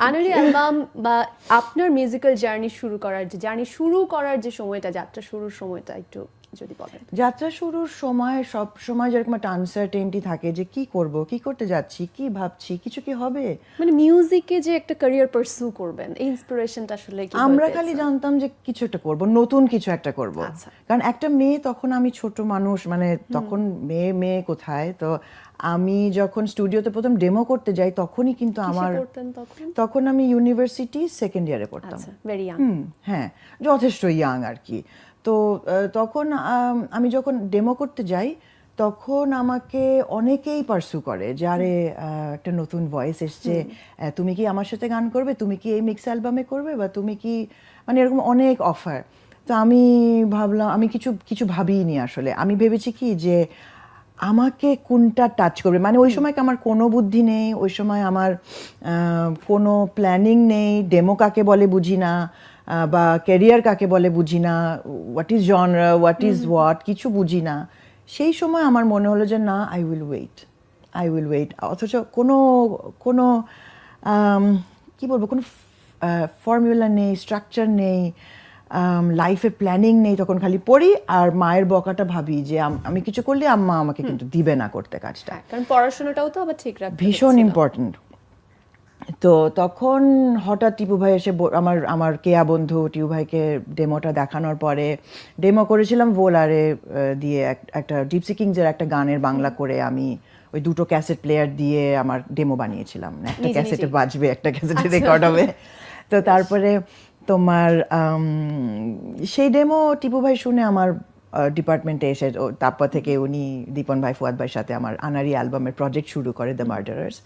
আনাড়ি album বা আপনার musical journey শুরু করার যে সময়টা, যাত্রা শুরুর সময়টা একটু যদি বলেন। যাত্রা শুরুর সময় সব সময় যেরকম একটা আনসার্টেনটি থাকে যে কি করব, কি করতে যাচ্ছি, কি ভাবছি, কিছু কি হবে, মানে মিউজিকে যে একটা ক্যারিয়ার পারসু করবেন, এই ইন্সপিরেশনটা আসলে কি? আমরা খালি জানতাম যে কিছু একটা করব, নতুন কিছু একটা করব। কারণ একটা মেয়ে, তখন আমি ছোট মানুষ, মানে তখন মেয়ে কোথায়, তো আমি যখন স্টুডিওতে প্রথম ডেমো করতে যাই তখনই কিন্তু আমার, তখন আমি ইউনিভার্সিটি সেকেন্ড ইয়ারে পড়তাম। হ্যাঁ, যথেষ্ট ইয়াং আর কি। তো তখন আমি যখন ডেমো করতে যাই তখন আমাকে অনেকেই পারসু করে যে আরে একটা নতুন ভয়েস এসছে, তুমি কি আমার সাথে গান করবে, তুমি কি এই মিক্স অ্যালবামে করবে, বা তুমি কি, মানে এরকম অনেক অফার। তো আমি ভাবলাম, আমি কিছু ভাবিনি আসলে। আমি ভেবেছি কি যে আমাকে কোনটা টাচ করবে, মানে ওই সময় আমার কোনো বুদ্ধি নেই, ওই সময় আমার কোনো প্ল্যানিং নেই, ডেমো কাকে বলে বুঝি না, বা ক্যারিয়ার কাকে বলে বুঝি না, what is genre, what is what, কিছু বুঝি না। সেই সময় আমার মনে হলো যে না, আই উইল ওয়েট। অথচ কোনো কি বলবো, কোনো ফর্মুলা নেই, স্ট্রাকচার নেই, লাইফে প্ল্যানিং নেই। তখন খালি পড়ি আর মায়ের বকাটা ভাবি যে আমি কিছু করলে আম্মা আমাকে কিন্তু দিবে না করতে কাজটা, কারণ পড়াশোনাটাও তো আবার ঠিক রাখতে ভীষণ ইম্পর্টেন্ট। তো তখন হঠাৎ টিপু ভাই এসে, আমার কেয়া বন্ধু টিপু ভাইকে ডেমোটা দেখানোর পরে, ডেমো করেছিলাম ভোলারে দিয়ে একটা জিপসি কিংসের একটা গানের বাংলা করে, আমি ওই দুটো ক্যাসেট প্লেয়ার দিয়ে আমার ডেমো বানিয়েছিলাম। একটা ক্যাসেটে বাজবে, একটা ক্যাসেটে রেকর্ড হবে। তো তারপরে তোমার সেই ডেমো টিপু ভাই শুনে আমার ডিপার্টমেন্টে এসে, তারপর থেকে উনি দীপন ভাই, ফুয়াদ ভাইয়ের সাথে আমার আনাড়ি অ্যালবামের প্রজেক্ট শুরু করে, দ্য মার্ডারার্স।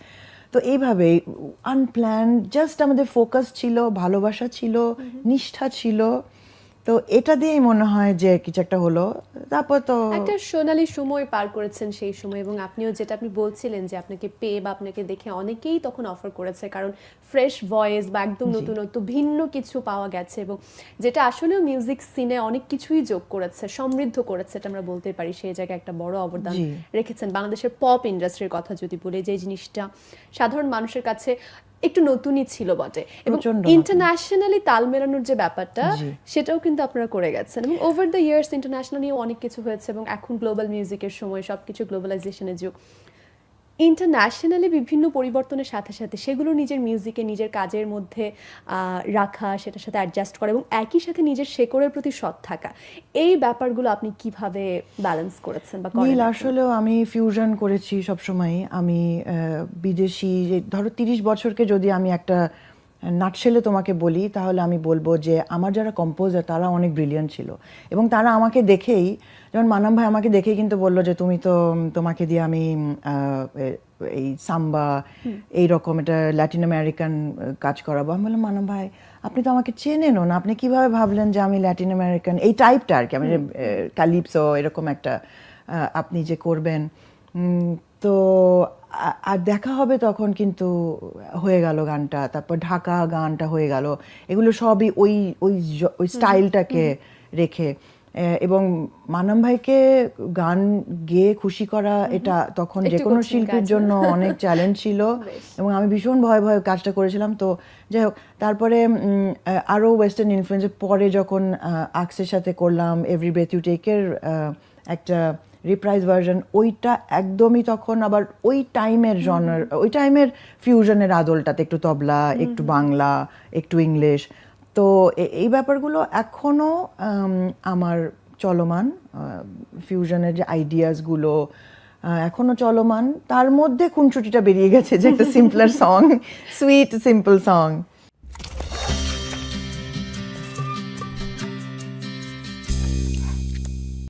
তো এইভাবেই আনপ্ল্যান, জাস্ট আমাদের ফোকাস ছিল, ভালোবাসা ছিল, নিষ্ঠা ছিল। তো এটা দিয়েই মনে হয় যে কিছু একটা হলো। তারপর তো একটা সোনালী সময় পার করেছেন সেই সময়, এবং আপনিও যেটা আপনি বলছিলেন যে আপনাকে পেয়ে বা আপনাকে দেখে অনেকেই তখন অফার করেছে, কারণ ফ্রেশ ভয়েস বা একদম নতুনত্ব ভিন্ন কিছু পাওয়া গেছে, এবং যেটা আসলেও মিউজিক সিনে অনেক কিছুই যোগ করেছে, সমৃদ্ধ করেছে, এটা আমরা বলতে পারি। সেই জায়গায় একটা বড় অবদান রেখেছেন। বাংলাদেশের পপ ইন্ডাস্ট্রির কথা যদি বলি, যে জিনিসটা সাধারণ মানুষের কাছে একটু নতুনই ছিল বটে, এবং ইন্টারন্যাশনালি তাল মেলানোর যে ব্যাপারটা, সেটাও কিন্তু আপনারা করে গেছেন। এবং ওভার দ্য ইয়ার্স ইন্টারন্যাশনালিও অনেক কিছু হয়েছে, এবং এখন গ্লোবাল মিউজিকের সময়, সবকিছু গ্লোবালাইজেশনের যুগ। ইন্টারন্যাশনালি বিভিন্ন পরিবর্তনের সাথে সাথে সেগুলো নিজের মিউজিকে, নিজের কাজের মধ্যে রাখা, সেটার সাথে অ্যাডজাস্ট করা, এবং একই সাথে নিজের শেকড়ের প্রতি সৎ থাকা, এই ব্যাপারগুলো আপনি কিভাবে ব্যালেন্স করেছেন বা করেন? আসলেও আমি ফিউশন করেছি সবসময়। আমি বিদেশি, ধরো 30 বছরকে যদি আমি একটা নাটশেলে তোমাকে বলি, তাহলে আমি বলবো যে আমার যারা কম্পোজার তারা অনেক ব্রিলিয়ান্ট ছিল, এবং তারা আমাকে দেখেই, যেমন মানাম ভাই আমাকে দেখেই কিন্তু বললো যে তোমাকে দিয়ে আমি এই সাম্বা এইরকম এটা ল্যাটিন আমেরিকান কাজ করাবো। আমি বললাম, মানাম ভাই আপনি তো আমাকে চেনেনও না, আপনি কিভাবে ভাবলেন যে আমি ল্যাটিন আমেরিকান এই টাইপটা আর কি, আমি ক্যালিপসো এরকম একটা আপনি যে করবেন। তো আর দেখা হবে তখন, কিন্তু হয়ে গেল গানটা। তারপর ঢাকা গানটা হয়ে গেল। এগুলো সবই ওই ওই ওই স্টাইলটাকে রেখে। এবং মানাম ভাইকে গান গেয়ে খুশি করা, এটা তখন যে কোনো শিল্পীর জন্য অনেক চ্যালেঞ্জ ছিল, এবং আমি ভীষণ ভয়ে কাজটা করেছিলাম। তো যাই হোক, তারপরে আরও ওয়েস্টার্ন ইনফ্লুয়েন্সের পরে যখন আকসের সাথে করলাম এভরি ব্রেথ ইউ টেকের একটা রিপ্রাইজ ভার্সন, ওইটা একদমই তখন আবার ওই টাইমের জনার, ওই টাইমের ফিউশনের আদলটাতে, একটু তবলা, একটু বাংলা, একটু ইংলিশ। তো এই ব্যাপারগুলো এখনও আমার চলমান, ফিউশনের যে আইডিয়াসগুলো এখনও চলমান। তার মধ্যে খুনসুটিটা বেরিয়ে গেছে যে একটা simpler song, sweet simple song.